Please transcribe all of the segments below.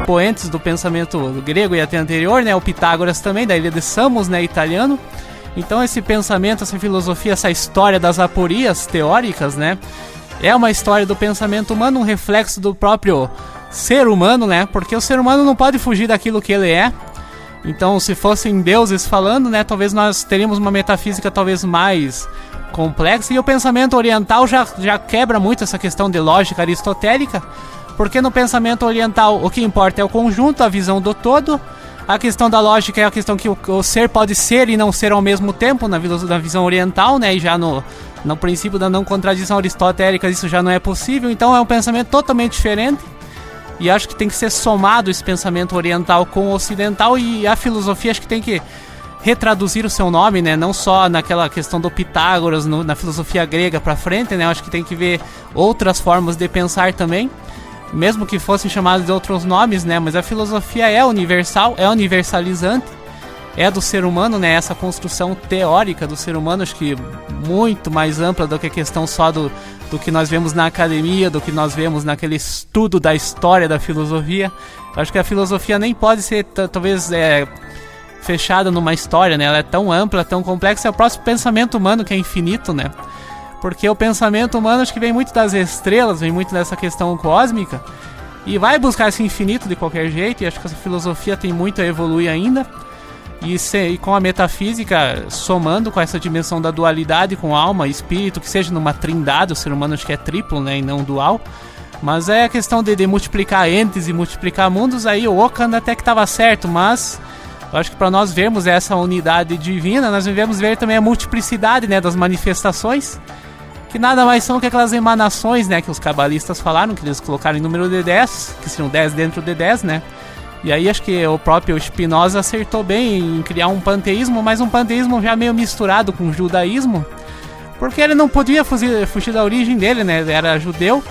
expoentes do pensamento grego e até anterior, né? O Pitágoras também, da ilha de Samos, né? Italiano. Então esse pensamento, essa filosofia, essa história das aporias teóricas, né? É uma história do pensamento humano, um reflexo do próprio ser humano, né? Porque o ser humano não pode fugir daquilo que ele é. Então, se fossem deuses falando, né? Talvez nós teríamos uma metafísica talvez mais complexa. E o pensamento oriental já quebra muito essa questão de lógica aristotélica. Porque no pensamento oriental o que importa é o conjunto, a visão do todo. A questão da lógica é a questão que o ser pode ser e não ser ao mesmo tempo na visão oriental, né? E já no princípio da não contradição aristotélica isso já não é possível. Então é um pensamento totalmente diferente. E acho que tem que ser somado esse pensamento oriental com o ocidental. E a filosofia acho que tem que retraduzir o seu nome, né? Não só naquela questão do Pitágoras, na filosofia grega pra frente, né? Acho que tem que ver outras formas de pensar também. Mesmo que fossem chamados de outros nomes, né? Mas a filosofia é universal, é universalizante, é do ser humano, né? Essa construção teórica do ser humano, acho que muito mais ampla do que a questão só do que nós vemos na academia, do que nós vemos naquele estudo da história da filosofia. Acho que a filosofia nem pode ser, talvez, fechada numa história, né? Ela é tão ampla, tão complexa, é o próprio pensamento humano que é infinito, né? Porque o pensamento humano acho que vem muito das estrelas, vem muito dessa questão cósmica e vai buscar esse infinito de qualquer jeito. E acho que essa filosofia tem muito a evoluir ainda. E com a metafísica, somando com essa dimensão da dualidade, com alma e espírito, que seja numa trindade, o ser humano acho que é triplo, né, e não dual. Mas é a questão de multiplicar entes e multiplicar mundos. Aí o Occam até que estava certo, mas eu acho que para nós vermos essa unidade divina, nós devemos ver também a multiplicidade, né, das manifestações, que nada mais são que aquelas emanações, né, que os cabalistas falaram, que eles colocaram em número de 10, que seriam 10 dentro de 10, né? E aí acho que o próprio Spinoza acertou bem em criar um panteísmo, mas um panteísmo já meio misturado com o judaísmo, porque ele não podia fugir da origem dele, né? Ele era judeu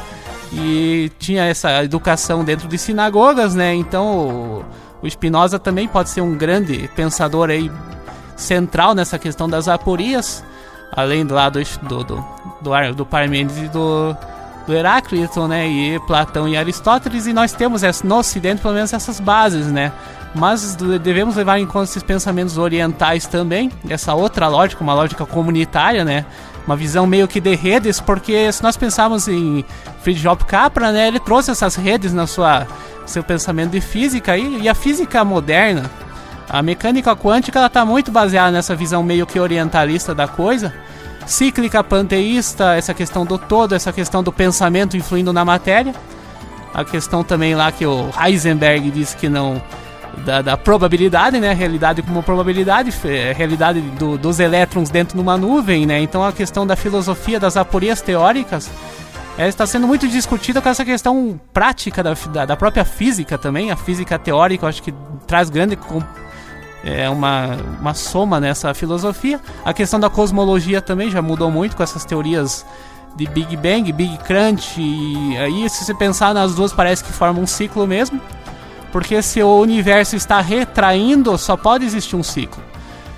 e tinha essa educação dentro de sinagogas, né? Então o Spinoza também pode ser um grande pensador aí central nessa questão das aporias, além do lado do Parmênides e do Heráclito, né, e Platão e Aristóteles. E nós temos no Ocidente pelo menos essas bases, né, mas devemos levar em conta esses pensamentos orientais também, essa outra lógica, uma lógica comunitária, né, uma visão meio que de redes, porque se nós pensarmos em Fritjof Capra, né, ele trouxe essas redes na seu pensamento de física, e a física moderna, a mecânica quântica, ela está muito baseada nessa visão meio que orientalista da coisa, cíclica, panteísta, essa questão do todo, essa questão do pensamento influindo na matéria, a questão também lá que o Heisenberg disse que não, da probabilidade, né, realidade como probabilidade, realidade dos elétrons dentro de uma nuvem, né, então a questão da filosofia das aporias teóricas está sendo muito discutida com essa questão prática da própria física também, a física teórica eu acho que traz grande uma soma nessa filosofia. A questão da cosmologia também já mudou muito com essas teorias de Big Bang, Big Crunch, e aí se você pensar nas duas parece que formam um ciclo mesmo, porque se o universo está retraindo, só pode existir um ciclo.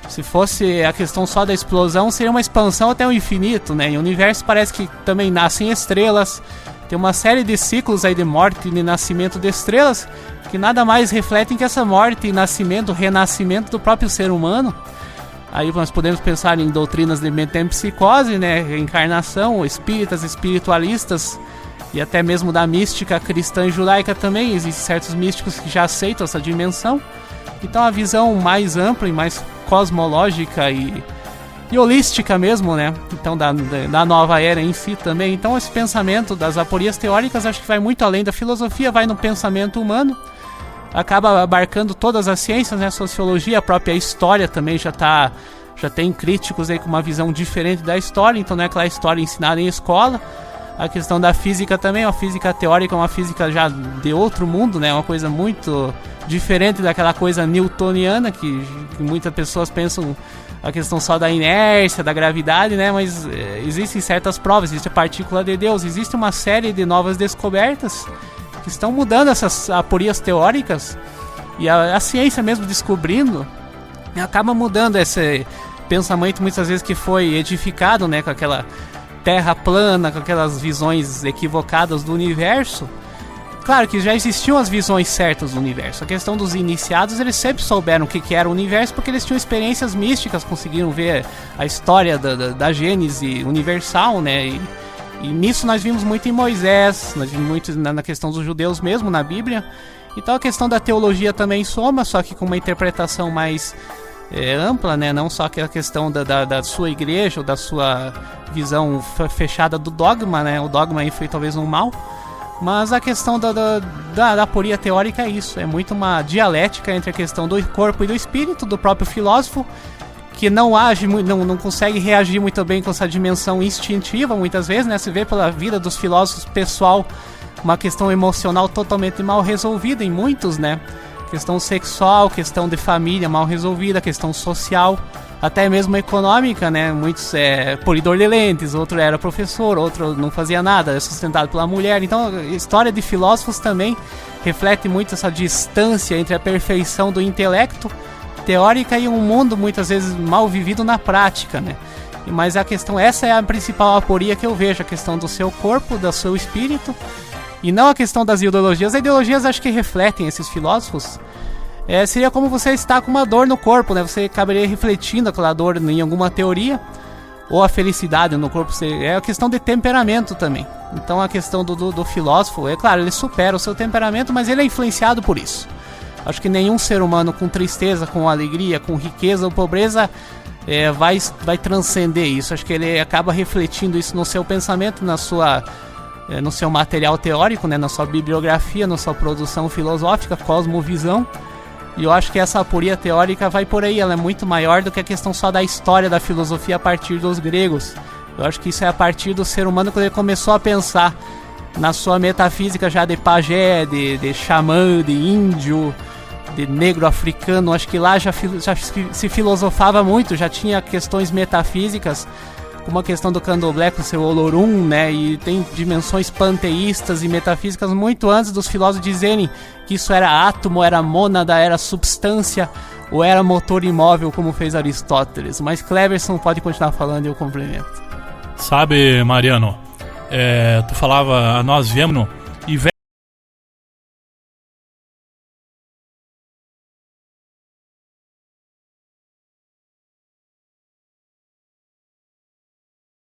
Se fosse a questão só da explosão, seria uma expansão até o infinito, né? E o universo parece que também nascem estrelas, tem uma série de ciclos aí de morte e de nascimento de estrelas, que nada mais refletem que essa morte e nascimento, renascimento do próprio ser humano. Aí nós podemos pensar em doutrinas de metempsicose, né, reencarnação, espíritas, espiritualistas e até mesmo da mística cristã e judaica também. Existem certos místicos que já aceitam essa dimensão. Então a visão mais ampla e mais cosmológica e holística mesmo, né? Então da nova era em si também. Então esse pensamento das aporias teóricas acho que vai muito além da filosofia, vai no pensamento humano, acaba abarcando todas as ciências, né? A sociologia, a própria história também já tem críticos aí com uma visão diferente da história, então não é aquela história ensinada em escola. A questão da física também, a física teórica é uma física já de outro mundo, né? Uma coisa muito diferente daquela coisa newtoniana que muitas pessoas pensam a questão só da inércia, da gravidade, né? Mas existem certas provas, existe a partícula de Deus, existe uma série de novas descobertas que estão mudando essas aporias teóricas, e a ciência mesmo descobrindo acaba mudando esse pensamento muitas vezes que foi edificado, né, com aquela terra plana, com aquelas visões equivocadas do universo, claro que já existiam as visões certas do universo. A questão dos iniciados, eles sempre souberam o que era o universo, porque eles tinham experiências místicas, conseguiram ver a história da Gênese universal, né? E nisso nós vimos muito em Moisés, nós vimos muito na questão dos judeus mesmo, na Bíblia. Então a questão da teologia também soma, só que com uma interpretação mais ampla, né? Não só aquela questão da sua igreja ou da sua visão fechada do dogma, né? O dogma aí foi talvez um mal. Mas a questão da aporia teórica é isso, é muito uma dialética entre a questão do corpo e do espírito, do próprio filósofo, que não age, não consegue reagir muito bem com essa dimensão instintiva, muitas vezes, né? Se vê pela vida dos filósofos pessoal, uma questão emocional totalmente mal resolvida em muitos, né? Questão sexual, questão de família mal resolvida, questão social, até mesmo econômica, né? Muitos polidor de lentes, outro era professor, outro não fazia nada, é sustentado pela mulher. Então a história de filósofos também reflete muito essa distância entre a perfeição do intelecto teórica e um mundo muitas vezes mal vivido na prática, né? Mas a questão, essa é a principal aporia que eu vejo, a questão do seu corpo, do seu espírito, e não a questão das ideologias. As ideologias acho que refletem esses filósofos. Seria como você está com uma dor no corpo, né? Você acabaria refletindo aquela dor em alguma teoria, ou a felicidade no corpo. É a questão de temperamento também. Então a questão do filósofo, é claro, ele supera o seu temperamento, mas ele é influenciado por isso. Acho que nenhum ser humano com tristeza, com alegria, com riqueza ou pobreza vai transcender isso. Acho que ele acaba refletindo isso no seu pensamento, no seu material teórico, né, na sua bibliografia, na sua produção filosófica, cosmovisão. E eu acho que essa aporia teórica vai por aí, ela é muito maior do que a questão só da história da filosofia a partir dos gregos. Eu acho que isso é a partir do ser humano quando ele começou a pensar na sua metafísica já de pajé, de xamã, de índio, de negro africano. Acho que lá já se filosofava muito, já tinha questões metafísicas, como a questão do candomblé com seu Olorum, né? E tem dimensões panteístas e metafísicas muito antes dos filósofos dizerem que isso era átomo, era mônada, era substância ou era motor imóvel, como fez Aristóteles. Mas Cleverson pode continuar falando e eu complemento. Sabe, Mariano, tu falava, nós viemos